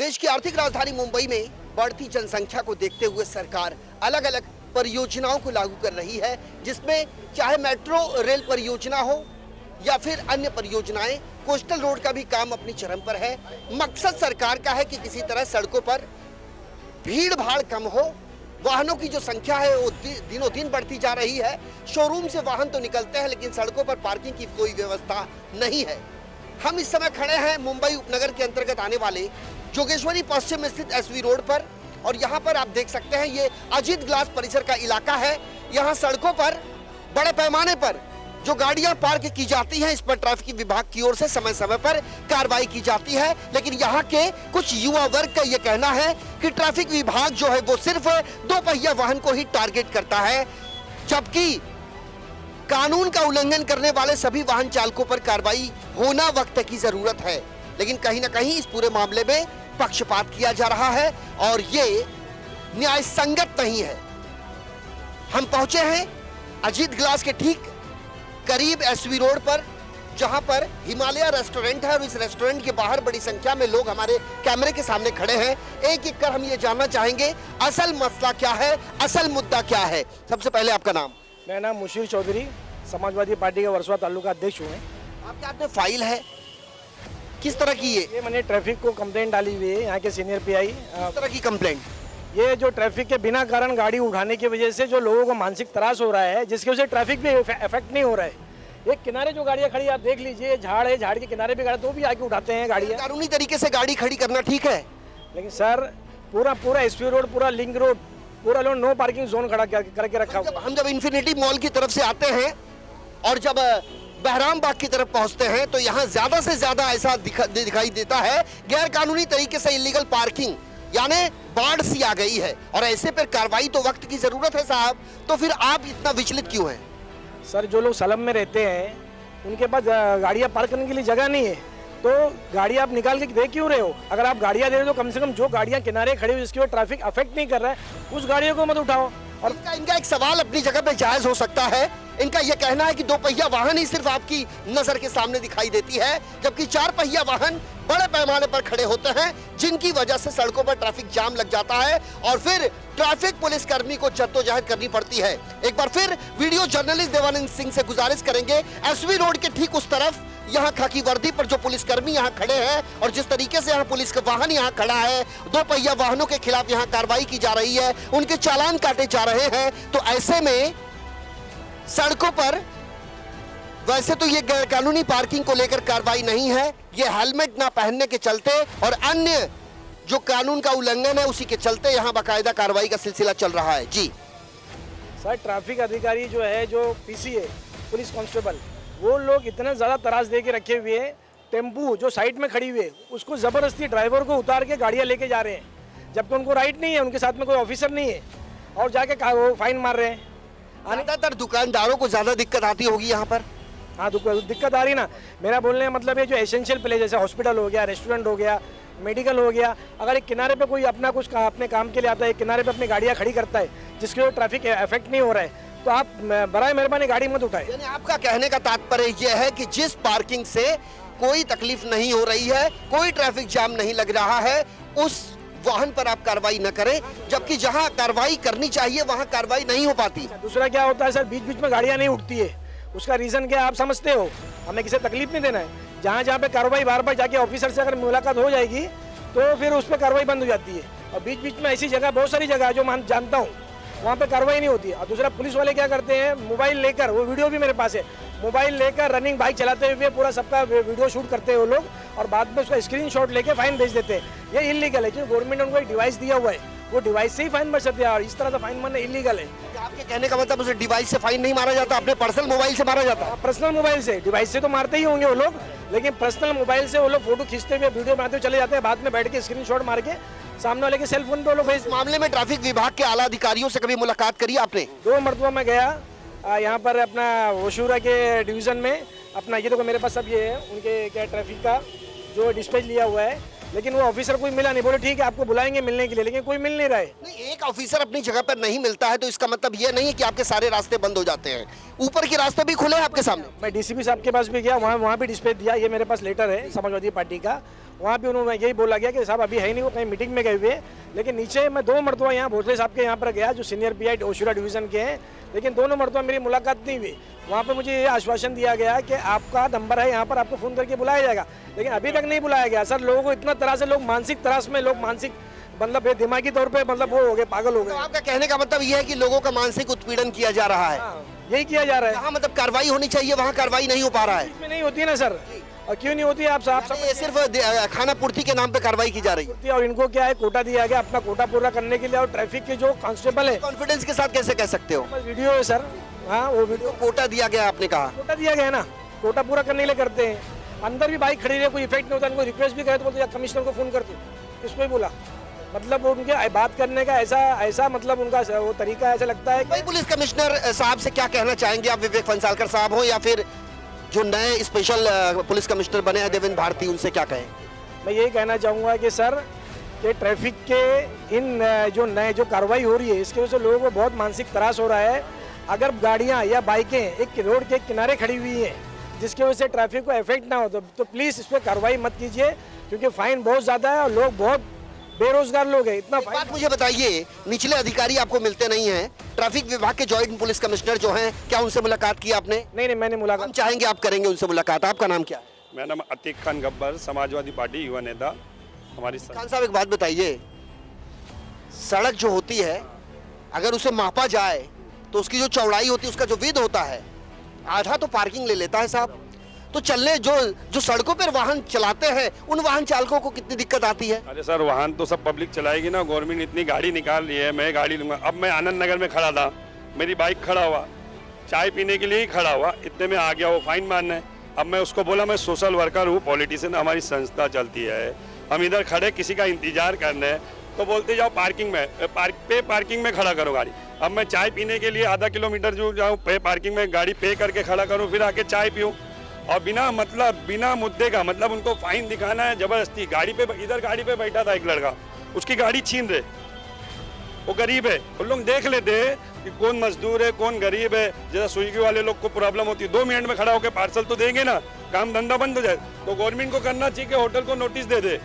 देश की आर्थिक राजधानी मुंबई में बढ़ती जनसंख्या को देखते हुए सरकार अलग अलग परियोजनाओं को लागू कर रही है, जिसमें चाहे मेट्रो रेल परियोजना हो या फिर अन्य परियोजनाएं, कोस्टल रोड का भी काम अपनी चरम पर है। मकसद सरकार का है कि किसी तरह सड़कों पर भीड़ भाड़ कम हो, वाहनों की जो संख्या है वो दिनों दिन बढ़ती जा रही है। शोरूम से वाहन तो निकलते हैं लेकिन सड़कों पर पार्किंग की कोई व्यवस्था नहीं है। हम इस समय खड़े हैं मुंबई उपनगर के अंतर्गत आने वाले जोगेश्वरी पश्चिम स्थित एसवी रोड पर, और यहाँ पर आप देख सकते हैं ये अजीत ग्लास परिसर का इलाका है। यहाँ सड़कों पर बड़े पैमाने पर जो गाड़ियां पार्क की जाती हैं, इस पर ट्रैफिक विभाग की ओर से समय समय पर कार्रवाई की जाती है। लेकिन यहाँ के कुछ युवा वर्ग का ये कहना है कि ट्रैफिक विभाग जो है वो सिर्फ दो पहिया वाहन को ही टारगेट करता है, जबकि कानून का उल्लंघन करने वाले सभी वाहन चालकों पर कार्रवाई होना वक्त की जरूरत है। लेकिन कहीं ना कहीं इस पूरे मामले में पक्षपात किया जा रहा है और ये न्याय संगत नहीं है। हम पहुंचे हैं अजीत ग्लास के ठीक करीब एसवी रोड पर, जहां पर हिमालय रेस्टोरेंट है और इस रेस्टोरेंट के बाहर बड़ी संख्या में लोग हमारे कैमरे के सामने खड़े हैं। एक एक कर हम ये जानना चाहेंगे असल मसला क्या है, असल मुद्दा क्या है। सबसे पहले आपका नाम? मेरा नाम मुशीर चौधरी, समाजवादी पार्टी का वर्सोवा तालुका अध्यक्ष हूँ। आपके हाथ में फाइल है, किस तरह की ये मैंने ट्रैफिक को कंप्लेंट डाली हुई है यहाँ के सीनियर पीआई। किस तरह की कंप्लेंट? ये जो ट्रैफिक के बिना कारण गाड़ी उठाने की वजह से जो लोगों को मानसिक त्रास हो रहा है, जिसकी वजह से ट्रैफिक भी इफेक्ट नहीं हो रहा है। एक किनारे जो गाड़ियाँ खड़ी आप देख लीजिए, झाड़ है, झाड़ के किनारे भी गाड़ी तो भी आके उठाते हैं गाड़ियाँ। कानूनी तरीके से गाड़ी खड़ी करना ठीक है, लेकिन सर पूरा एसपी रोड, पूरा लिंक रोड, पूरा लोग नो पार्किंग जोन खड़ा करके रखा हुआ। हम जब इन्फिनिटी मॉल की तरफ से आते हैं और जब बहराम बाग की तरफ पहुंचते हैं तो यहाँ ज्यादा से ज्यादा ऐसा दिखाई देता है गैर कानूनी तरीके से इलीगल पार्किंग, यानी बाढ़ सी आ गई है। और ऐसे पर कार्रवाई तो वक्त की जरूरत है साहब, तो फिर आप इतना विचलित क्यों हैं? सर जो लोग सलम में रहते हैं उनके पास गाड़ियाँ पार्क करने के लिए जगह नहीं है, तो गाड़ी आप निकाल के दे क्यों रहे हो? अगर आप गाड़ियाँ दे रहे हो तो कम से कम जो गाड़ियाँ किनारे खड़ी हुई जिसकी वो ट्रैफिक अफेक्ट नहीं कर रहा है उस गाड़ियों को मत उठाओ। और इनका एक सवाल अपनी जगह पे जायज हो सकता है। इनका यह कहना है कि दो पहिया वाहन ही सिर्फ आपकी नजर के सामने दिखाई देती है, जबकि चार पहिया वाहन बड़े पैमाने पर खड़े होते हैं, जिनकी वजह से सड़कों पर ट्रैफिक जाम लग जाता है और फिर ट्रैफिक पुलिस कर्मी को जद्दोजहद करनी पड़ती है। एक बार फिर वीडियो जर्नलिस्ट देवानंद सिंह से गुजारिश करेंगे, एसवी रोड के ठीक उस तरफ यहाँ खाकी वर्दी पर जो पुलिसकर्मी यहाँ खड़े हैं और जिस तरीके से यहाँ पुलिस का वाहन यहाँ खड़ा है, दो पहिया वाहनों के खिलाफ यहाँ कार्रवाई की जा रही है, उनके चालान काटे जा रहे हैं। तो ऐसे में सड़कों पर वैसे तो ये गैर कानूनी पार्किंग को लेकर कार्रवाई नहीं है, ये हेलमेट ना पहनने के चलते और अन्य जो कानून का उल्लंघन है उसी के चलते यहाँ बाकायदा कार्रवाई का सिलसिला चल रहा है। जी सर, ट्रैफिक अधिकारी जो है, जो पीसी है, पुलिस कांस्टेबल, वो लोग इतना ज़्यादा तरास दे के रखे हुए हैं। टेम्पू जो साइड में खड़ी हुई है उसको ज़बरदस्ती ड्राइवर को उतार के गाड़ियाँ लेके जा रहे हैं, जबकि उनको राइट नहीं है, उनके साथ में कोई ऑफिसर नहीं है, और जाके वो फाइन मार रहे हैं। ज़्यादातर दुकानदारों को ज़्यादा दिक्कत आती होगी यहाँ पर। हाँ, दिक्कत आ रही ना। मेरा बोलने का मतलब है जो एसेंशियल प्लेस जैसे हॉस्पिटल हो गया, रेस्टोरेंट हो गया, मेडिकल हो गया, अगर एक किनारे पे कोई अपना कुछ अपने काम के लिए आता है, किनारे पे अपनी गाड़ियाँ खड़ी करता है जिसके वजह ट्रैफिक इफेक्ट नहीं हो रहा है, तो आप बराए मेहरबानी गाड़ी मत उठाए। यानी आपका कहने का तात्पर्य यह है कि जिस पार्किंग से कोई तकलीफ नहीं हो रही है, कोई ट्रैफिक जाम नहीं लग रहा है, उस वाहन पर आप कार्रवाई न करें, जबकि जहां कार्रवाई करनी चाहिए वहां कार्रवाई नहीं हो पाती। दूसरा क्या होता है सर, बीच बीच में गाड़ियां नहीं उठती है, उसका रीजन क्या है आप समझते हो? हमें किसी तकलीफ नहीं देना है। जहां जहां पे कार्रवाई बार बार जाके ऑफिसर से अगर मुलाकात हो जाएगी तो फिर उस पर कार्रवाई बंद हो जाती है। और बीच बीच में ऐसी जगह, बहुत सारी जगह जो मैं जानता हूँ वहाँ पे कार्रवाई नहीं होती है। और दूसरा, पुलिस वाले क्या करते हैं, मोबाइल लेकर, वो वीडियो भी मेरे पास है, मोबाइल लेकर रनिंग बाइक चलाते हुए पूरा सबका वीडियो शूट करते हैं वो लोग, और बाद में उसका स्क्रीनशॉट लेके फाइन भेज देते हैं। ये इलीगल है, क्योंकि गवर्नमेंट ने उनको एक डिवाइस दिया हुआ है, वो डिवाइस से ही फाइन भर सकते हैं, और इस तरह से फाइन भरना इलीगल है। आपके कहने का मतलब उसे डिवाइस से फाइन नहीं मारा जाता, अपने पर्सनल मोबाइल से मारा जाता है? पर्सनल मोबाइल से, डिवाइस से तो मारते ही होंगे वो लोग, लेकिन पर्सनल मोबाइल से वो लोग फोटो खींचते हुए, वीडियो बनाते हुए चले जाते हैं, बाद में बैठ के स्क्रीनशॉट मार के सामने वाले के सेलफोन पे लोग भेज। मामले में ट्रैफिक विभाग के आला अधिकारियों से कभी मुलाकात करी आपने? 2 मरतबा मैं गया यहाँ पर अपना वशूरा के डिवीज़न में, अपना ये देखो मेरे पास सब ये है, उनके क्या ट्रैफिक का जो डिस्पैच लिया हुआ है, लेकिन वो ऑफिसर कोई मिला नहीं। बोले ठीक है आपको बुलाएंगे मिलने के लिए, लेकिन कोई मिल नहीं रहा है। नहीं, एक ऑफिसर अपनी जगह पर नहीं मिलता है तो इसका मतलब ये नहीं है कि आपके सारे रास्ते बंद हो जाते हैं। ऊपर के रास्ते भी खुले हैं आपके सामने। मैं डीसीपी साहब के पास भी गया, वहाँ भी डिस्प्ले दिया, ये मेरे पास लेटर है समाजवादी पार्टी का। वहाँ भी उन्होंने यही बोला गया कि साहब अभी है ही नहीं, वो कहीं मीटिंग में गए हुए। लेकिन नीचे मैं 2 मरतबा यहाँ भोसले साहब के यहाँ पर गया, जो सीनियर पीआई ओशिरा डिवीज़न के हैं, लेकिन दोनों मरतबा मेरी मुलाकात नहीं हुई। वहाँ पर मुझे ये आश्वासन दिया गया कि आपका नंबर है यहाँ पर, आपको फ़ोन करके बुलाया जाएगा, लेकिन अभी तक नहीं बुलाया गया। सर लोगों को इतना तरह से लोग मानसिक त्रास में, लोग मानसिक मतलब दिमागी तौर पे मतलब वो हो गए, पागल हो तो गए। आपका कहने का मतलब ये है कि लोगों का मानसिक उत्पीड़न किया जा रहा है। हाँ, यही किया जा रहा है। जहाँ मतलब कार्रवाई होनी चाहिए वहाँ कार्रवाई नहीं हो पा रहा है। इसमें नहीं होती है ना सर, और क्यों नहीं होती है आप ये सिर्फ खाना पूर्ति के नाम पे कार्रवाई की जा रही है। और इनको क्या है, कोटा दिया गया अपना कोटा पूरा करने के लिए, और ट्रैफिक के जो कांस्टेबल है, कॉन्फिडेंस के साथ कैसे कह सकते हो? वीडियो है सर। हाँ वो वीडियो कोटा दिया गया आपने कहा। कोटा दिया गया है ना, कोटा पूरा करने के लिए करते हैं। अंदर भी बाइक खड़ी रहे, कोई इफेक्ट नहीं होता। इनको रिक्वेस्ट भी करे तो बोलते या कमिश्नर को फोन कर दो, किसको ही बोला। मतलब उनके बात करने का ऐसा मतलब उनका वो तरीका ऐसा लगता है भाई पुलिस कमिश्नर साहब से क्या कहना चाहेंगे आप? विवेक फंसालकर साहब हो या फिर जो नए स्पेशल पुलिस कमिश्नर बने हैं देवेंद्र भारती, उनसे क्या कहें? मैं यही कहना चाहूँगा कि सर कि ट्रैफिक के इन जो नए जो कार्रवाई हो रही है, इसकी वजह से लोगों को बहुत मानसिक त्रास हो रहा है। अगर गाड़ियाँ या बाइकें एक रोड के किनारे खड़ी हुई हैं जिसकी वजह से ट्रैफिक को इफेक्ट ना हो, तो प्लीज़ इस पर कार्रवाई मत कीजिए, क्योंकि फाइन बहुत ज़्यादा है और लोग बहुत बेरोजगार लोग हैं। इतना बात मुझे बताइए, निचले अधिकारी आपको मिलते नहीं हैं, ट्रैफिक विभाग के जॉइंट पुलिस कमिश्नर जो हैं, क्या उनसे मुलाकात की आपने? नहीं, मैंने हम मुलाकात चाहेंगे आप करेंगे उनसे मुलाकात। आपका नाम क्या है? मेरा नाम अतीक खान गब्बर, समाजवादी पार्टी युवा नेता। हमारी खान साहब एक बात बताइए, सड़क जो होती है अगर उसे मापा जाए तो उसकी जो चौड़ाई होती है, उसका जो विड्थ होता है, आधा तो पार्किंग ले लेता है साहब। तो चलने जो सड़कों पर वाहन चलाते हैं उन वाहन चालकों को कितनी दिक्कत आती है? अरे सर, वाहन तो सब पब्लिक चलाएगी ना। गवर्नमेंट इतनी गाड़ी निकाल रही है, मैं गाड़ी लूंगा। अब मैं आनंद नगर में खड़ा था, मेरी बाइक खड़ा हुआ, चाय पीने के लिए ही खड़ा हुआ, इतने में आ गया वो फाइन मारने। अब मैं उसको बोला मैं सोशल वर्कर हूँ, पॉलिटिशियन, हमारी संस्था चलती है, हम इधर खड़े किसी का इंतजार करने, तो बोलते जाओ पार्किंग में पार्किंग में खड़ा करो गाड़ी। अब मैं चाय पीने के लिए आधा किलोमीटर जो जाऊँ पार्किंग में गाड़ी पे करके खड़ा करूँ, फिर आके चाय पीऊँ, और बिना मुद्दे का मतलब उनको फाइन दिखाना है जबरदस्ती। गाड़ी पे इधर गाड़ी पे बैठा था एक लड़का, उसकी गाड़ी छीन रहे, वो गरीब है। उन लोग देख लेते हैं कि कौन मजदूर है कौन गरीब है। जैसा स्विगी वाले लोग को प्रॉब्लम होती है, 2 मिनट में खड़ा होकर पार्सल तो देंगे ना, काम धंधा बंद हो जाए। तो गवर्नमेंट को करना चाहिए कि होटल को नोटिस दे दे,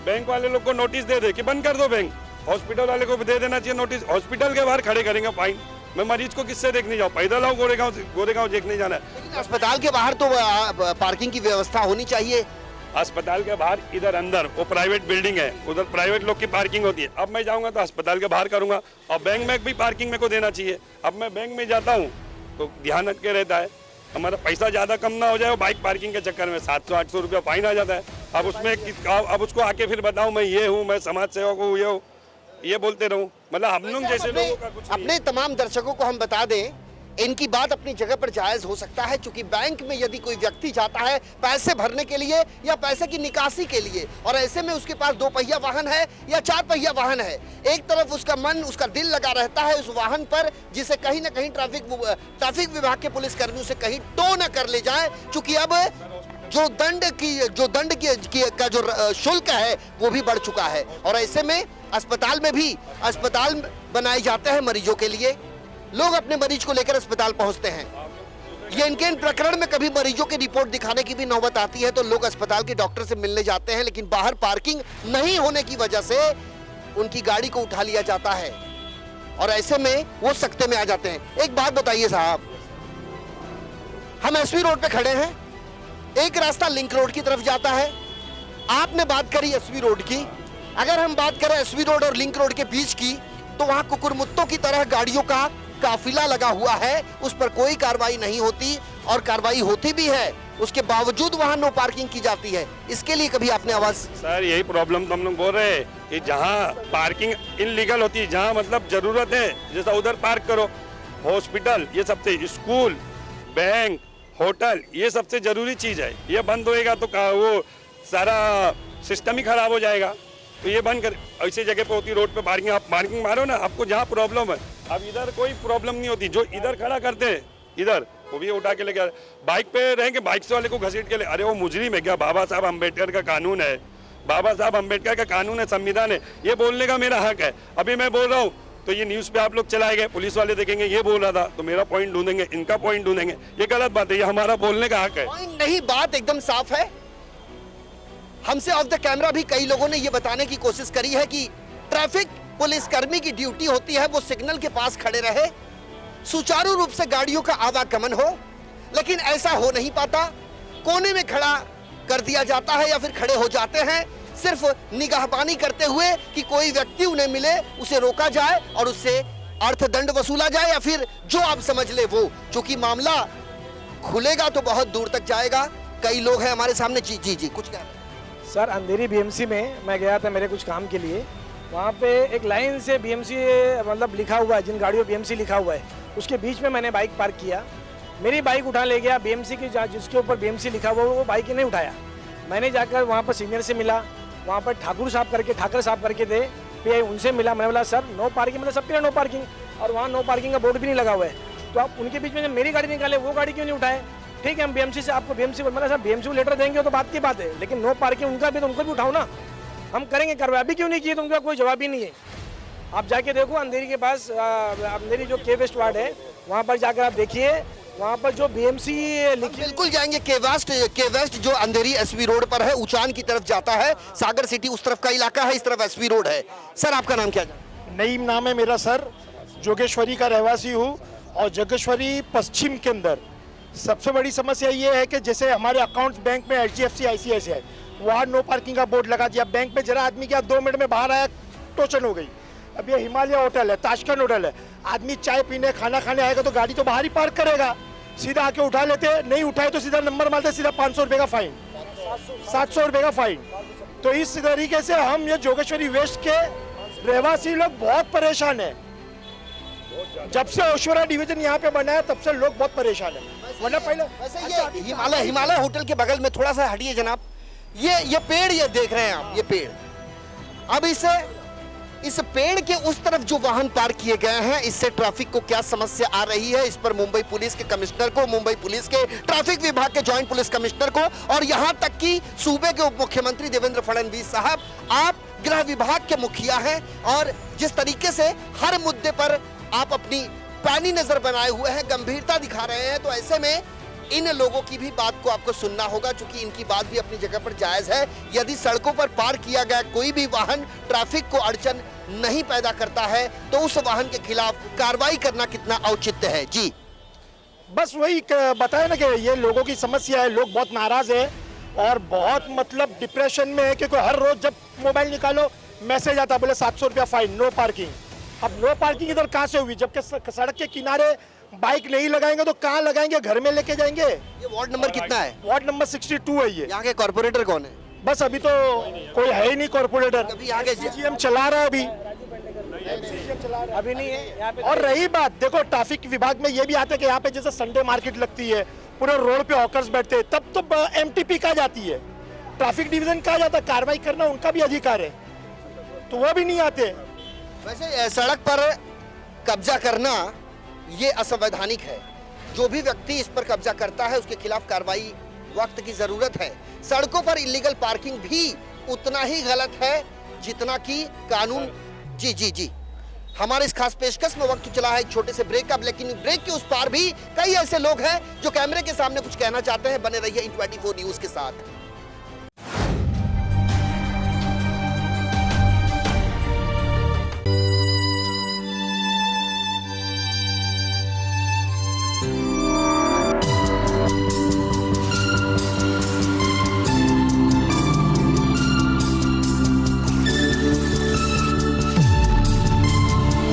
बैंक वाले लोग को नोटिस दे दे कि बंद कर दो बैंक, हॉस्पिटल वाले को दे देना चाहिए नोटिस, हॉस्पिटल के बाहर खड़े करेंगे फाइन। मैं मरीज को किससे देखने जाऊँ? पैदल आओ, गोरेगांव देखने जाना है। लेकिन अस्पताल के बाहर तो पार्किंग की व्यवस्था होनी चाहिए। अस्पताल के बाहर इधर अंदर वो प्राइवेट बिल्डिंग है, उधर प्राइवेट लोग की पार्किंग होती है। अब मैं जाऊंगा तो अस्पताल के बाहर करूंगा, और बैंक में भी पार्किंग मेरे को देना चाहिए। अब मैं बैंक में जाता हूँ तो ध्यान हट के रहता है, हमारा पैसा ज़्यादा कम ना हो जाए, बाइक पार्किंग के चक्कर में 700-800 रुपया फाइन आ जाता है। अब उसको आके फिर बताऊँ मैं ये हूँ, मैं समाज सेवक हूँ, ये बोलते रहूं। मतलब हम लोग जैसे लोगों का कुछ अपने तमाम दर्शकों को हम बता दें, इनकी बात अपनी जगह पर जायज हो सकता है, क्योंकि बैंक में यदि कोई व्यक्ति जाता है पैसे भरने के लिए या पैसे की निकासी के लिए, और ऐसे में उसके पास 2 पहिया वाहन है या 4 पहिया वाहन है, एक तरफ उसका मन, उसका दिल लगा रहता है उस वाहन पर, जिसे कहीं ना कहीं ट्रैफिक विभाग के पुलिसकर्मी उसे कहीं टो न कर ले जाए। चूंकि अब जो दंड का जो शुल्क है वो भी बढ़ चुका है, और ऐसे में अस्पताल में भी अस्पताल बनाए जाते हैं मरीजों के लिए। लोग अपने मरीज को लेकर अस्पताल पहुंचते हैं। ये इनके इन प्रकरण में कभी मरीजों की रिपोर्ट दिखाने की भी नौबत आती है तो लोग अस्पताल के डॉक्टर से मिलने जाते हैं, लेकिन बाहर पार्किंग नहीं होने की वजह से उनकी गाड़ी को उठा लिया जाता है, और ऐसे में वो सकते में आ जाते हैं। एक बात बताइए साहब, हम एसवी रोड पे खड़े हैं, एक रास्ता लिंक रोड की तरफ जाता है, आपने बात करी एसवी रोड की। अगर हम बात करें एसवी रोड और लिंक रोड के बीच की, तो वहां कुकुरमुत्तों की तरह गाड़ियों का काफिला लगा हुआ है, उस पर कोई कार्रवाई नहीं होती, और कार्रवाई होती भी है उसके बावजूद वहां नो पार्किंग की जाती है। इसके लिए कभी आपने आवाज? सर यही प्रॉब्लम तो हम लोग बोल रहे हैं कि जहाँ पार्किंग इनलीगल होती है, जहाँ मतलब जरूरत है जैसा उधर पार्क करो। हॉस्पिटल, ये सबसे, स्कूल, बैंक, होटल, ये सबसे जरूरी चीज है। ये बंद होएगा तो वो सारा सिस्टम ही खराब हो जाएगा। तो ये बंद कर, ऐसी जगह पे होती रोड पे पार्किंग, आप पार्किंग मारो ना, आपको जहाँ प्रॉब्लम है। अब इधर कोई प्रॉब्लम नहीं होती, जो इधर खड़ा करते हैं इधर, वो भी उठा के लेके बाइक पे रहेंगे, बाइक से वाले को घसीट के ले, अरे वो मुजरिम है क्या? बाबा साहब अम्बेडकर का कानून है, बाबा साहब अम्बेडकर का कानून है, संविधान है, ये बोलने का मेरा हक है। अभी मैं बोल रहा हूँ तो ये न्यूज़ पे आप लोग चलाए गए, पुलिस वाले देखेंगे ये बोल रहा था तो मेरा पॉइंट ढूंढेंगे, इनका पॉइंट ढूंढेंगे। ये गलत बात है, ये हमारा बोलने का हक है। पॉइंट नहीं, बात एकदम साफ है। हमसे ऑफ द कैमरा भी कई लोगों ने ये बताने की कोशिश करी है कि ट्रैफिक पुलिस कर्मी की ड्यूटी होती है वो सिग्नल के पास खड़े रहे, सुचारू रूप से गाड़ियों का आवागमन हो, लेकिन ऐसा हो नहीं पाता। कोने में खड़ा कर दिया जाता है या फिर खड़े हो जाते हैं सिर्फ निगाहबानी करते हुए कि कोई व्यक्ति उन्हें मिले, उसे रोका जाए और उससे अर्थदंड वसूला जाए या फिर जो आप समझ ले वो। चूंकि मामला खुलेगा तो बहुत दूर तक जाएगा। कई लोग हैं हमारे सामने। जी जी जी, कुछ कह रहे हैं? सर, अंधेरी बीएमसी में मैं गया था मेरे कुछ काम के लिए। वहाँ पे एक लाइन से बीएमसी मतलब लिखा हुआ है, जिन गाड़ियों बीएमसी लिखा हुआ है उसके बीच में मैंने बाइक पार्क किया। मेरी बाइक उठा ले गया बीएमसी की, जिसके ऊपर बीएमसी लिखा हुआ वो बाइक ही नहीं उठाया। मैंने जाकर वहाँ पर सीनियर से मिला, वहाँ पर ठाकर साहब करके थे, फिर उनसे मिला। मैंने बोला सर नो पार्किंग, मतलब सबके लिए नो पार्किंग, और वहाँ नो पार्किंग का बोर्ड भी नहीं लगा हुआ है, तो आप उनके बीच में जब मेरी गाड़ी निकाले वो गाड़ी क्यों नहीं उठाए? ठीक है, हम बीएमसी से आपको बीएमसी को मतलब बीएमसी को लेटर देंगे तो बात की बात है, लेकिन नो पार्किंग उनका भी तो उनको भी उठाओ ना, हम करेंगे कार्रवाई। अभी क्यों नहीं की? तो उनका कोई जवाब ही नहीं है। आप जाके देखो अंधेरी के पास, अंधेरी जो के वेस्ट वार्ड है वहाँ पर जाकर आप देखिए, वहाँ पर जो बीएमसी लिखी। बिल्कुल जाएंगे। के वेस्ट जो अंधेरी एसवी रोड पर है, उचान की तरफ जाता है, सागर सिटी उस तरफ का इलाका है, इस तरफ एसवी रोड है। सर आपका नाम क्या है? नईम नाम है मेरा सर, जोगेश्वरी का रहवासी हूँ। और जोगेश्वरी पश्चिम के अंदर सबसे बड़ी समस्या ये है कि जैसे हमारे अकाउंट्स बैंक में HDFC ICICI वहाँ नो पार्किंग का बोर्ड लगा दिया। बैंक में जरा आदमी क्या 2 मिनट में बाहर आया, टोचन हो गई। अब ये हिमालय होटल है, ताशकंद होटल है, आदमी चाय पीने खाना खाने आएगा तो गाड़ी तो बाहर ही पार्क करेगा, सीधा आके उठा लेते, नहीं उठाए तो सीधा नंबर मारते, सीधा 500 रुपये का फाइन, 700 रुपये का फाइन। तो इस तरीके से हम ये जोगेश्वरी वेस्ट के रहवासी लोग बहुत परेशान है। जब से ओशोरा डिवीजन यहाँ पे बना है तब से लोग बहुत परेशान है, वरना पहले। वैसे ये हिमालय होटल के बगल में थोड़ा सा हटिए जनाब, ये पेड़ ये देख रहे हैं आप, ये पेड़। अब इस पेड़ के उस तरफ जो वाहन पार्क किए गए हैं, इससे ट्रैफिक को क्या समस्या आ रही है, इस पर मुंबई पुलिस के कमिश्नर को, मुंबई पुलिस के ट्रैफिक विभाग के जॉइंट पुलिस कमिश्नर को, और यहां तक कि सूबे के उप मुख्यमंत्री देवेंद्र फडणवीस साहब, आप गृह विभाग के मुखिया हैं और जिस तरीके से हर मुद्दे पर आप अपनी पैनी नजर बनाए हुए हैं, गंभीरता दिखा रहे हैं, तो ऐसे में इन लोगों की भी बात को आपको सुनना होगा, क्योंकि इनकी बात भी अपनी जगह पर जायज है। यदि सड़कों पर पार्क किया गया कोई भी वाहन ट्रैफिक को अड़चन नहीं पैदा करता है तो उस वाहन के खिलाफ कार्रवाई करना कितना औचित्य है। जी बस वही बताया ना कि ये लोगों की समस्या है, लोग बहुत नाराज है और बहुत मतलब डिप्रेशन में है, क्योंकि हर रोज जब मोबाइल निकालो मैसेज आता, बोले 700 रुपया फाइन, नो पार्किंग। अब नो पार्किंग इधर कहाँ से हुई? जबकि सड़क के किनारे बाइक नहीं लगाएंगे तो कहाँ लगाएंगे? घर में लेके जाएंगे। ये वार्ड नंबर कितना है? वार्ड नंबर 62 है ये। यहाँ के कॉर्पोरेटर कौन है? बस अभी तो कोई है ही नहीं कॉर्पोरेटर, अभी आगे CGM चला रहा है अभी नहीं है यहाँ पे। और रही बात, देखो ट्रैफिक विभाग में ये भी आता है कि यहाँ पे जैसे संडे मार्केट लगती है, पूरे रोड पे हॉकर्स बैठते हैं, तब तो MTP कहाँ जाती है, ट्रैफिक डिवीजन कहाँ जाता है? कार्रवाई करना उनका भी अधिकार है, तो वो भी नहीं आते। वैसे सड़क पर कब्जा करना ये असंवैधानिक है। जो भी व्यक्ति इस पर कब्जा करता है उसके खिलाफ कार्रवाई वक्त की जरूरत है। सड़कों पर इलीगल पार्किंग भी उतना ही गलत है जितना कि कानून। जी जी जी, हमारे इस खास पेशकश में वक्त चला है एक छोटे से ब्रेक का, लेकिन ब्रेक के उस पार भी कई ऐसे लोग हैं जो कैमरे के सामने कुछ कहना चाहते हैं। बने रहिए इन24 न्यूज के साथ।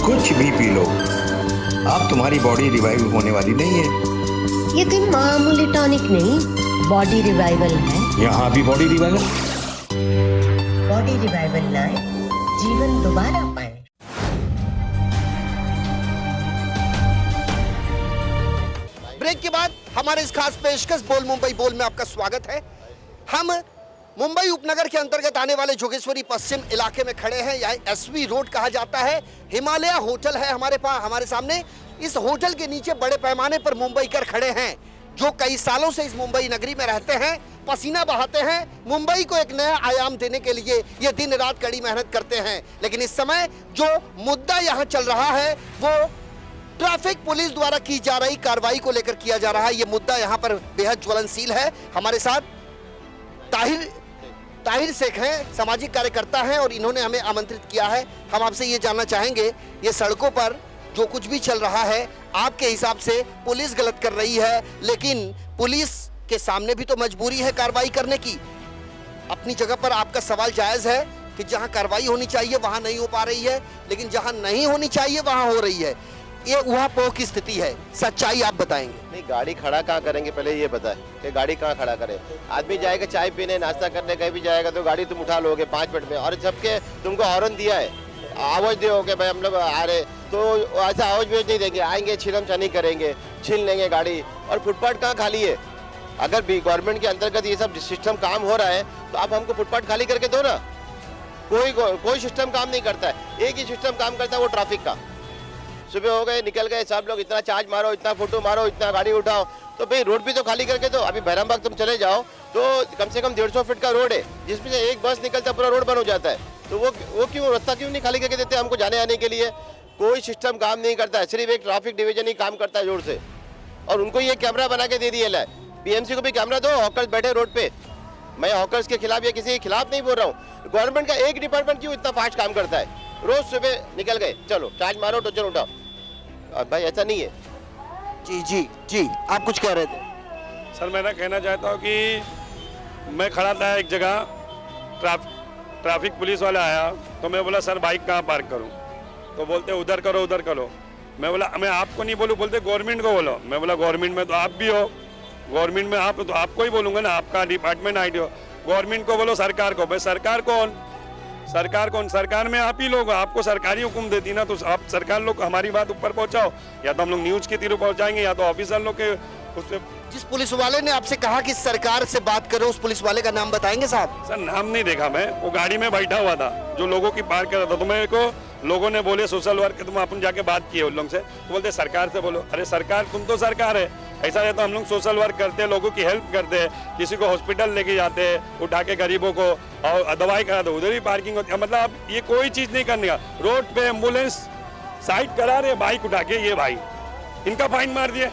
कुछ भी पी लो, अब तुम्हारी बॉडी रिवाइव होने वाली नहीं है। ये कोई मामूली टॉनिक नहीं, बॉडी रिवाइवल है। यहाँ भी बॉडी रिवाइवल। बॉडी रिवाइवल लाए, जीवन दोबारा पाए। ब्रेक के बाद हमारे इस खास पेशकश बोल मुंबई बोल में आपका स्वागत है। हम मुंबई उपनगर के अंतर्गत आने वाले जोगेश्वरी पश्चिम इलाके में खड़े हैं। यह एसवी रोड कहा जाता है। हिमालय होटल है हमारे सामने। इस होटल के नीचे बड़े पैमाने पर मुंबईकर खड़े हैं जो कई सालों से इस मुंबई नगरी में रहते हैं। पसीना बहाते हैं, मुंबई को एक नया आयाम देने के लिए ये दिन रात कड़ी मेहनत करते हैं। लेकिन इस समय जो मुद्दा यहाँ चल रहा है वो ट्रैफिक पुलिस द्वारा की जा रही कार्रवाई को लेकर किया जा रहा है। ये मुद्दा यहाँ पर बेहद ज्वलनशील है। हमारे साथ ताहिर शेख हैं, सामाजिक कार्यकर्ता हैं और इन्होंने हमें आमंत्रित किया है। हम आपसे ये जानना चाहेंगे, ये सड़कों पर जो कुछ भी चल रहा है आपके हिसाब से पुलिस गलत कर रही है, लेकिन पुलिस के सामने भी तो मजबूरी है कार्रवाई करने की। अपनी जगह पर आपका सवाल जायज है कि जहां कार्रवाई होनी चाहिए वहां नहीं हो पा रही है, लेकिन जहां नहीं होनी चाहिए वहां हो रही है। ये उहापोह की स्थिति है, सच्चाई आप बताएंगे। नहीं, गाड़ी खड़ा कहाँ करेंगे पहले ये बताए कि गाड़ी कहाँ खड़ा करें। आदमी जाएगा चाय पीने नाश्ता करने कहीं भी जाएगा तो गाड़ी तुम उठा लोगे 5 मिनट में, और जबकि तुमको हॉर्न दिया है, आवाज दो कि भाई हम लोग आ रहे, तो ऐसा आवाज भी नहीं देंगे, आएंगे छीनम छानी करेंगे, छीन लेंगे गाड़ी। और फुटपाथ कहाँ खाली है? अगर भी गवर्नमेंट के अंतर्गत ये सब सिस्टम काम हो रहा है तो आप हमको फुटपाथ खाली करके दो ना। कोई सिस्टम काम नहीं करता है, एक ही सिस्टम काम करता है, वो ट्रैफिक का। सुबह हो गए, निकल गए सब लोग, इतना चार्ज मारो, इतना फोटो मारो, इतना गाड़ी उठाओ, तो भाई रोड भी तो खाली करके दो। अभी बैरामबाग तुम चले जाओ तो कम से कम 150 फीट का रोड है, जिसमें से एक बस निकलता है पूरा रोड बंद हो जाता है। तो वो क्यों रास्ता क्यों नहीं खाली करके देते हमको जाने आने के लिए? कोई सिस्टम काम नहीं करता है, सिर्फ एक ट्रैफिक डिवीजन ही काम करता है जोर से। और उनको ये कैमरा बना के दे दिया है, बीएमसी को भी कैमरा दो, हॉकर्स बैठे रोड पे। मैं हॉकर्स के खिलाफ या किसी के खिलाफ नहीं बोल रहा हूँ। गवर्नमेंट का एक डिपार्टमेंट क्यों इतना फास्ट काम करता है? रोज सुबह निकल गए, चलो चार्ज मारो, टोचन उठाओ। भाई ऐसा नहीं है। जी आप कुछ कह रहे थे। सर मैं ना कहना चाहता हूँ कि मैं खड़ा था एक जगह, ट्रैफिक पुलिस वाला आया तो मैं बोला सर बाइक कहाँ पार्क करूँ? तो बोलते उधर करो उधर करो। मैं बोला मैं आपको नहीं बोलूँ, बोलते गवर्नमेंट को बोलो। मैं बोला गवर्नमेंट में तो आप भी हो, गवर्नमेंट में आप तो आपको ही बोलूँगा ना, आपका डिपार्टमेंट आई हो। गवर्नमेंट को बोलो सरकार को। भाई सरकार कौन? सरकार में आप ही लोग, आपको सरकारी हुक्म देती ना, तो आप सरकार लोग हमारी बात ऊपर पहुंचाओ, या तो हम लोग न्यूज के थ्रू पहुंचाएंगे या तो ऑफिसर लोग के उससे। जिस पुलिस वाले ने आपसे कहा कि सरकार से बात करो, उस पुलिस वाले का नाम बताएंगे साहब? सर नाम नहीं देखा मैं, वो गाड़ी में बैठा हुआ था जो लोगों की पार कर रहा था। तो मेरे को लोगों ने बोले सोशल वर्क, तुम अपन जाके बात किए उन लोगों से, तो बोलते सरकार से बोलो। अरे सरकार, तुम तो सरकार है। ऐसा है तो हम लोग सोशल वर्क करते हैं, लोगों की हेल्प करते हैं, किसी को हॉस्पिटल लेके जाते हैं उठा के गरीबों को, और दवाई करा दो, उधर ही पार्किंग होती है। मतलब अब ये कोई चीज नहीं करने का। रोड पे एम्बुलेंस साइड करा रहे, बाइक उठा के, ये भाई इनका फाइन मार दिए।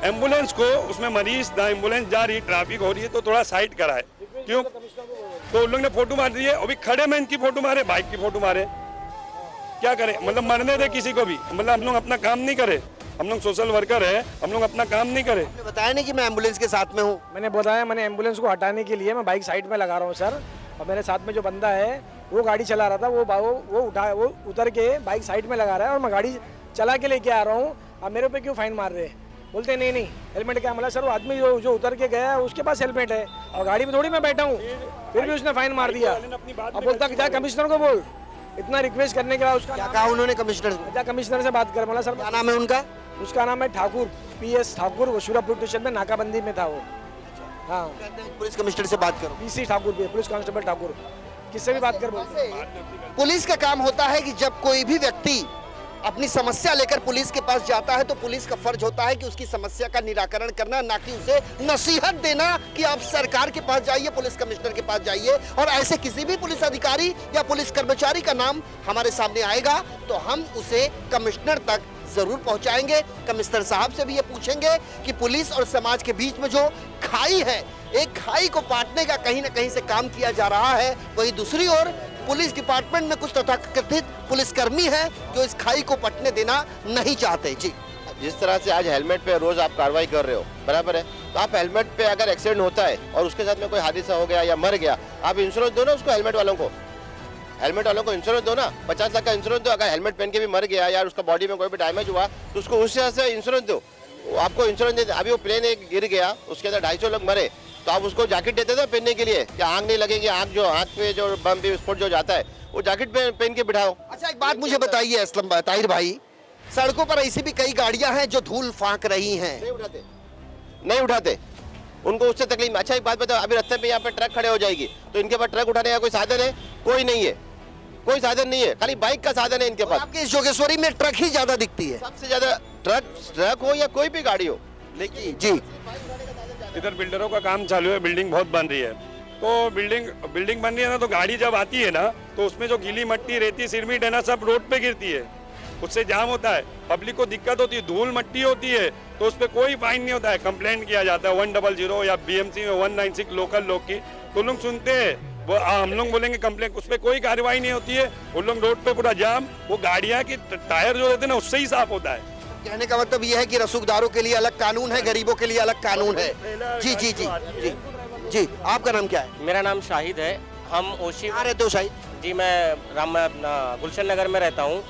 एम्बुलेंस को, उसमें मरीज ना, एम्बुलेंस जा रही, ट्रैफिक हो रही है तो थोड़ा साइड कराए। क्यों? तो उन लोग ने फोटो मार दी है, अभी खड़े में इनकी फोटो मारे, बाइक की फोटो मारे। क्या करें? मतलब मरने दे किसी को भी। मतलब हम लोग अपना काम नहीं करे, हम लोग सोशल वर्कर है, हम लोग अपना काम नहीं करे। आपने बताया नहीं कि मैं एम्बुलेंस के साथ में हूँ? मैंने बताया, मैंने एम्बुलेंस को हटाने के लिए मैं बाइक साइड में लगा रहा हूँ सर, और मेरे साथ में जो बंदा है वो गाड़ी चला रहा था, वो उतर के बाइक साइड में लगा रहा है और मैं गाड़ी चला के लेके आ रहा हूँ। अब मेरे पे क्यों फाइन मार रहे हैं? बोलते नहीं हेलमेट क्या? मतलब सर वो आदमी जो उतर के गया है उसके पास हेलमेट है और गाड़ी में थोड़ी मैं बैठा हूँ, फिर भी उसने फाइन मार दिया। अब बोलता कि जा कमिश्नर को बोल। इतना रिक्वेस्ट करने के बाद उसका क्या कहा उन्होंने कमिश्नर से? जा कमिश्नर से बात कर। बोला सर क्या नाम है उनका? उसका नाम है ठाकुर, PS ठाकुर। वो शिवरापुर स्टेशन में नाकाबंदी में था वो। हाँ, पुलिस कमिश्नर से बात करो। PC Thakur, police constable Thakur, किससे भी बात कर बोलते। पुलिस का काम होता है कि जब कोई भी व्यक्ति अपनी समस्या लेकर पुलिस के पास जाता है तो पुलिस का फर्ज होता है कि उसकी समस्या का निराकरण करना, ना कि उसे नसीहत देना कि आप सरकार के पास जाइए, पुलिस कमिश्नर के पास जाइए। और ऐसे किसी भी पुलिस अधिकारी या पुलिस कर्मचारी का नाम हमारे सामने आएगा तो हम उसे कमिश्नर तक जरूर पहुंचाएंगे। कमिश्नर साहब से भी ये पूछेंगे कि पुलिस और समाज के बीच में जो खाई है, एक खाई को पाटने का कहीं ना कहीं से काम किया जा रहा है। वहीं दूसरी ओर पुलिस डिपार्टमेंट में कुछ तथाकथित पुलिसकर्मी हैं जो इस खाई को पटने देना नहीं चाहते। जी, जिस तरह से आज हेलमेट पे रोज आप कार्रवाई कर रहे हो, बराबर है, तो आप हेलमेट पे अगर एक्सीडेंट होता है और उसके साथ में कोई हादसा हो गया या मर गया, आप इंश्योरेंस दो ना उसको, हेलमेट वालों को इंश्योरेंस दो ना, 50 लाख का इंश्योरेंस दो। अगर हेलमेट पहन के भी मर गया या उसका बॉडी में कोई भी डैमेज हुआ तो उसको उस तरह से इंश्योरेंस दो। आपको इंश्योरेंस देते। अभी वो प्लेन एक गिर गया, उसके अंदर 250 लोग मरे, तो आप उसको जैकेट देते थे पहनने के लिए कि आग नहीं लगेगी, आग पे जो बम विस्फोट जो जाता है वो जैकेट पहन के बिठाओ। अच्छा एक बात मुझे बताइए असलम ताहिर भाई, सड़कों पर ऐसी भी कई गाड़ियां हैं जो धूल फांक रही हैं। नहीं उठाते उनको उससे तकलीफ। अच्छा एक बात बताओ, अभी रास्ते पे यहाँ पे ट्रक खड़े हो जाएगी तो इनके पास ट्रक उठाने का कोई साधन है? कोई नहीं है, कोई साधन नहीं है, खाली बाइक का साधन है इनके पास। आपके इस जोगेश्वरी में ट्रक ही ज्यादा दिखती है। सबसे ज्यादा ट्रक हो या कोई भी गाड़ी हो, लेकिन जी इधर बिल्डरों का काम चालू है, बिल्डिंग बहुत बन रही है। तो बिल्डिंग बन रही है ना, तो गाड़ी जब आती है ना, तो उसमें जो गीली मट्टी रेती सिरमिट है ना, सब रोड पे गिरती है, उससे जाम होता है, पब्लिक को दिक्कत होती है, धूल मट्टी होती है, तो उस पर कोई फाइन नहीं होता है। कंप्लेंट किया जाता है 100 या बीएमसी में 196 लोकल लोग की, तो लोग सुनते हैं, वो हम लोग बोलेंगे कंप्लेंट, उस पर कोई कार्रवाई नहीं होती है। वो लोग रोड पे पूरा जाम, वो गाड़ियाँ की टायर जो रहते हैं ना, उससे ही साफ होता है। कहने का मतलब यह है कि रसूखदारों के लिए अलग कानून है, गरीबों के लिए अलग कानून है। जी जी जी जी जी। आपका नाम क्या है? मेरा नाम शाहिद है। हम ओशी कहाँ रहते हो शाहिद? जी, मैं गुलशन नगर में रहता हूँ।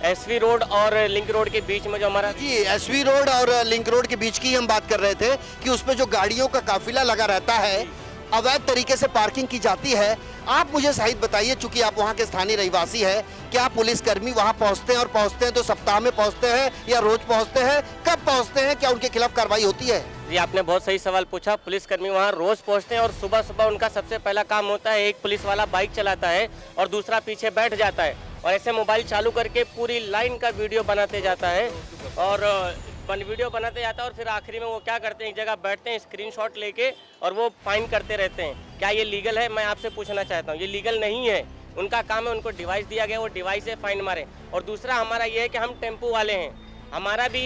एसवी रोड और लिंक रोड के बीच में जो हमारा जी, एसवी रोड और लिंक रोड के बीच की हम बात कर रहे थे कि उसमें जो गाड़ियों का काफिला लगा रहता है, अवैध तरीके से पार्किंग की जाती है। आप मुझे शाहिद बताइए, चूंकि आप वहाँ के स्थानीय रहिवासी हैं, क्या पुलिसकर्मी वहाँ पहुँचते हैं, और पहुँचते हैं तो सप्ताह में पहुँचते हैं या रोज पहुँचते हैं? कब पहुँचते हैं? क्या उनके खिलाफ कार्रवाई होती है? जी, आपने बहुत सही सवाल पूछा। पुलिसकर्मी वहाँ रोज पहुँचते हैं और सुबह सुबह उनका सबसे पहला काम होता है, एक पुलिस वाला बाइक चलाता है और दूसरा पीछे बैठ जाता है और ऐसे मोबाइल चालू करके पूरी लाइन का वीडियो बनाते जाता है और वीडियो बनाते जाता है और फिर आखिरी में वो क्या करते हैं, एक जगह बैठते हैं, स्क्रीनशॉट लेके और वो फाइन करते रहते हैं। क्या ये लीगल है? मैं आपसे पूछना चाहता हूँ, ये लीगल नहीं है। उनका काम है, उनको डिवाइस दिया गया, वो डिवाइस से फाइन मारे। और दूसरा हमारा ये है कि हम टेम्पू वाले हैं, हमारा भी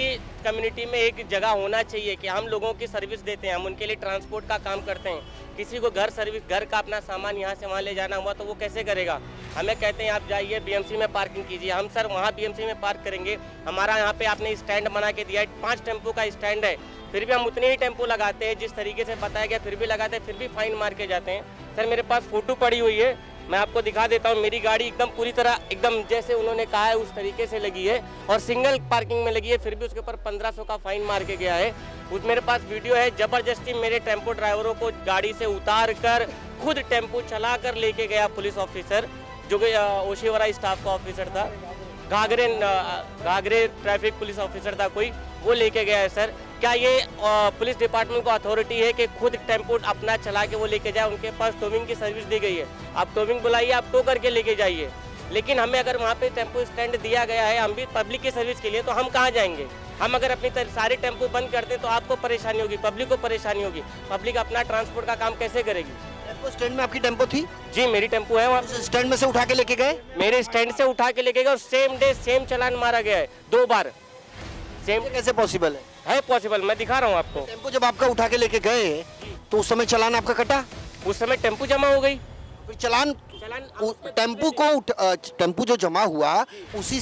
कम्युनिटी में एक जगह होना चाहिए कि हम लोगों की सर्विस देते हैं, हम उनके लिए ट्रांसपोर्ट का काम करते हैं। किसी को घर का अपना सामान यहाँ से वहाँ ले जाना हुआ तो वो कैसे करेगा? हमें कहते हैं आप जाइए बीएमसी में पार्किंग कीजिए, हम सर वहाँ बीएमसी में पार्क करेंगे। हमारा यहाँ पे आपने स्टैंड बना के दिया है, 5 टेम्पो का स्टैंड है, फिर भी हम उतने ही टेम्पो लगाते हैं जिस तरीके से बताया गया, फिर भी लगाते हैं, फिर भी फाइन मार के जाते हैं। सर मेरे पास फोटो पड़ी हुई है, मैं आपको दिखा देता हूँ। मेरी गाड़ी एकदम पूरी तरह एकदम जैसे उन्होंने कहा है उस तरीके से लगी है और सिंगल पार्किंग में लगी है, फिर भी उसके ऊपर 1500 का फाइन मार के गया है। उस मेरे पास वीडियो है, जबरदस्ती मेरे टेम्पो ड्राइवरों को गाड़ी से उतार कर खुद टेम्पो चला कर लेके गया पुलिस ऑफिसर, जो कि ओशीवारा स्टाफ का ऑफिसर था, घाघरे ट्रैफिक पुलिस ऑफिसर था कोई, वो लेके गया है। सर क्या ये पुलिस डिपार्टमेंट को अथॉरिटी है कि खुद टेम्पो अपना चला के वो लेके जाए? उनके पास टोविंग की सर्विस दी गई है, आप टोविंग बुलाइए, आप टो करके लेके जाइए। लेकिन हमें अगर वहाँ पे टेम्पो स्टैंड दिया गया है, हम भी पब्लिक की सर्विस के लिए, तो हम कहाँ जाएंगे? हम अगर अपनी सारे टेम्पो बंद करते हैं तो आपको परेशानी होगी, पब्लिक को परेशानी होगी, पब्लिक अपना ट्रांसपोर्ट का काम कैसे करेगी? टेम्पो स्टैंड में आपकी टेम्पो थी? जी मेरी टेम्पो है वहाँ। स्टैंड में से उठा के लेके गए? मेरे स्टैंड से उठा के लेके गए और सेम डे सेम चालान मारा गया है 2 बार। सेम कैसे पॉसिबल है पॉसिबल, मैं दिखा रहा हूँ आपको। टेम्पो जब आपका उठा के लेके गए तो उस समय चालान आपका कटा? उस समय टेम्पो जमा हो गई, फिर चालान टेम्पो जो जमा हुआ उसी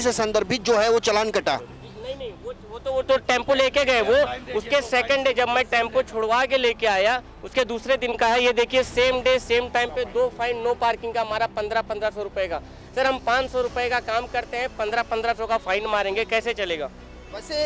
से संदर्भित जो है वो चालान कटा? नहीं, वो तो टेम्पो लेके गए, वो उसके सेकंड डे जब मैं टेम्पो छुड़वा के लेके आया उसके दूसरे दिन का है। ये देखिए सेम डे सेम टाइम पे 2 फाइन नो पार्किंग का हमारा 1500 रुपए का। सर हम 500 रुपए का काम करते हैं, 1500 का फाइन मारेंगे, कैसे चलेगा? वैसे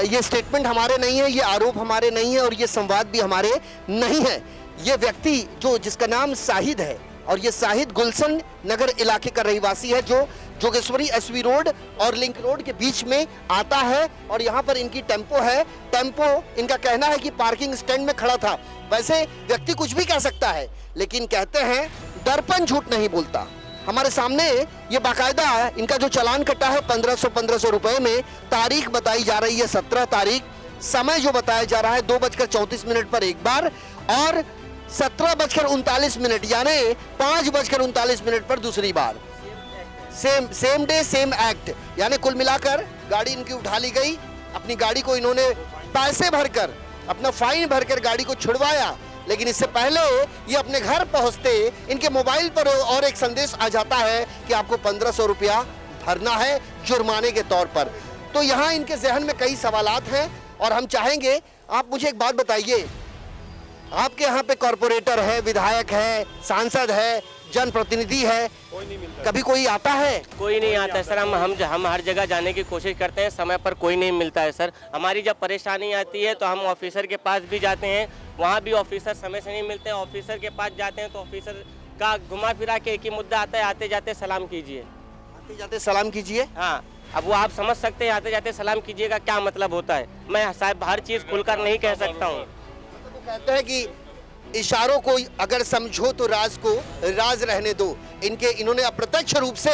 ये स्टेटमेंट हमारे नहीं है, ये आरोप हमारे नहीं है और ये संवाद भी हमारे नहीं है। ये व्यक्ति जिसका नाम शाहिद है और ये शाहिद गुलशन नगर इलाके का रहिवासी है, जो जोगेश्वरी एसवी रोड और लिंक रोड के बीच में आता है और यहाँ पर इनकी टेम्पो है। टेम्पो इनका कहना है कि पार्किंग स्टैंड में खड़ा था। वैसे व्यक्ति कुछ भी कह सकता है, लेकिन कहते हैं दर्पण झूठ नहीं बोलता। हमारे सामने ये बाकायदा इनका जो चालान कटा है 1500 रुपए में, तारीख बताई जा रही है 17 तारीख, समय जो बताया जा रहा है 2:34 पर एक बार और 17:39 यानी 5:39 पर दूसरी बार। सेम डे सेम एक्ट, यानी कुल मिलाकर गाड़ी इनकी उठा ली गई। अपनी गाड़ी को इन्होंने पैसे भरकर, अपना फाइन भरकर गाड़ी को छुड़वाया, लेकिन इससे पहले ये अपने घर पहुंचते इनके मोबाइल पर और एक संदेश आ जाता है कि आपको 1500 रुपया भरना है जुर्माने के तौर पर। तो यहाँ इनके जहन में कई सवालात हैं और हम चाहेंगे, आप मुझे एक बात बताइए, आपके यहाँ पे कॉर्पोरेटर है, विधायक है, सांसद है, जनप्रतिनिधि है, कोई नहीं मिलता, कभी कोई आता है? कोई नहीं आता सर। हम हर जगह जाने की कोशिश करते हैं, समय पर कोई नहीं मिलता है सर। हमारी जब परेशानी आती है तो हम ऑफिसर के पास भी जाते हैं, वहाँ भी ऑफिसर समय से नहीं मिलते हैं। ऑफिसर के पास जाते हैं तो ऑफिसर का घुमा फिरा के एक ही मुद्दा आता है, आते जाते सलाम कीजिए। आते जाते सलाम कीजिए? हाँ, अब वो आप समझ सकते हैं आते जाते सलाम कीजिएगा क्या मतलब होता है। मैं साहब हर चीज़ खुलकर नहीं कह सकता हूँ। वो कहते हैं कि इशारों को अगर समझो तो राज को राज रहने दो। इन्होंने अप्रत्यक्ष रूप से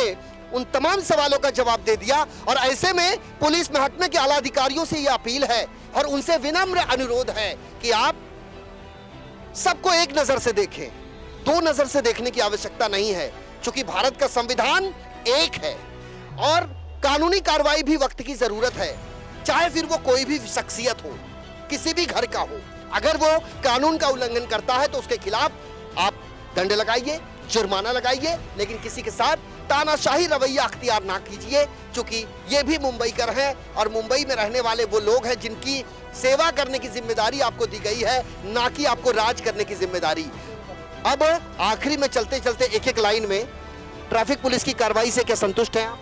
उन तमाम सवालों का जवाब दे दिया और ऐसे में पुलिस महकमे के आला अधिकारियों से ये अपील है और उनसे विनम्र अनुरोध है कि आप सबको एक नजर से देखें, दो नजर से देखने की आवश्यकता नहीं है, क्योंकि भारत का संविधान एक है और कानूनी कार्रवाई भी वक्त की जरूरत है, चाहे फिर वो कोई भी शख्सियत हो, किसी भी घर का हो। अगर वो कानून का उल्लंघन करता है तो उसके खिलाफ आप दंड लगाइए, जुर्माना लगाइए, लेकिन किसी के साथ तानाशाही रवैया अख्तियार ना कीजिए, क्योंकि ये भी मुंबई कर हैं और मुंबई में रहने वाले वो लोग हैं जिनकी सेवा करने की जिम्मेदारी आपको दी गई है, ना कि आपको राज करने की जिम्मेदारी। अब आखिरी में चलते चलते एक एक लाइन में, ट्रैफिक पुलिस की कार्रवाई से क्या संतुष्ट हैं आप?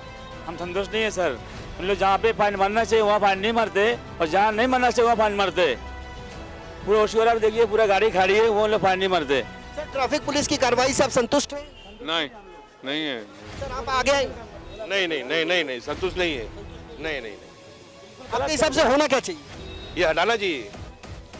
हम संतुष्ट नहीं है सर। उन लोग जहाँ पे फाइन मारना चाहिए वहाँ फाइन नहीं मारते और जहाँ नहीं मारना चाहिए वहाँ फाइन मारते। पूरा होशियार देखिए, पूरा गाड़ी खड़ी है, वो लोग फाइन नहीं मारते। सर, ट्रैफिक पुलिस की कार्रवाई से आप संतुष्ट हैं? नहीं, नहीं है। सर, आप आगे आए। नहीं, संतुष्ट नहीं है। नहीं। आपके हिसाब से होना क्या चाहिए? ये हटाना चाहिए,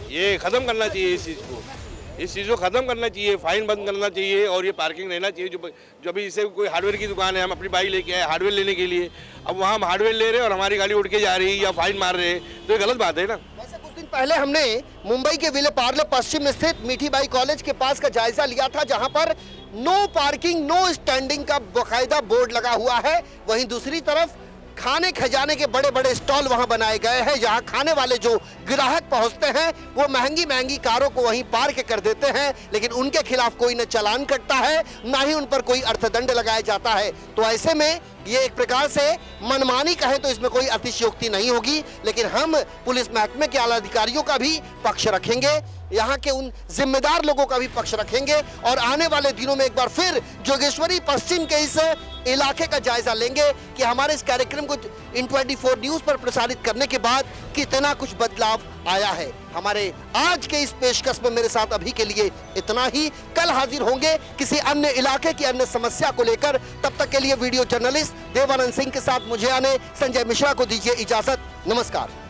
ये खत्म करना चाहिए, इस चीज़ को खत्म करना चाहिए, फाइन बंद करना चाहिए और ये पार्किंग रहना चाहिए। जो अभी जैसे कोई हार्डवेयर की दुकान है, हम अपनी बाइक लेके आए हार्डवेयर लेने के लिए, अब वहाँ हम हार्डवेयर ले रहे हैं और हमारी गाड़ी उड़ के जा रही है या फाइन मार रहे हैं, तो ये गलत बात है ना। वैसे कुछ दिन पहले हमने मुंबई के विले पार्ले पश्चिम स्थित मीठी बाई कॉलेज के पास का जायजा लिया था, जहां पर नो पार्किंग नो स्टैंडिंग का बाकायदा बोर्ड लगा हुआ है। वहीं दूसरी तरफ खाने खजाने के बड़े बड़े स्टॉल वहां बनाए गए हैं, जहां खाने वाले जो ग्राहक पहुंचते हैं वो महंगी महंगी कारों को वहीं पार्क कर देते हैं, लेकिन उनके खिलाफ कोई न चालान कटता है, ना ही उन पर कोई अर्थदंड लगाया जाता है। तो ऐसे में ये एक प्रकार से मनमानी कहें तो इसमें कोई अतिशयोक्ति नहीं होगी, लेकिन हम पुलिस महकमे के आला अधिकारियों का भी पक्ष रखेंगे, यहाँ के उन जिम्मेदार लोगों का भी पक्ष रखेंगे और आने वाले दिनों में एक बार फिर जोगेश्वरी पश्चिम के इस इलाके का जायजा लेंगे कि हमारे इस कार्यक्रम को इन 24 न्यूज पर प्रसारित करने के बाद कितना कुछ बदलाव आया है। हमारे आज के इस पेशकश में मेरे साथ अभी के लिए इतना ही। कल हाजिर होंगे किसी अन्य इलाके की अन्य समस्या को लेकर। तब तक के लिए वीडियो जर्नलिस्ट देवानंद सिंह के साथ मुझे आने संजय मिश्रा को दीजिए इजाजत। नमस्कार।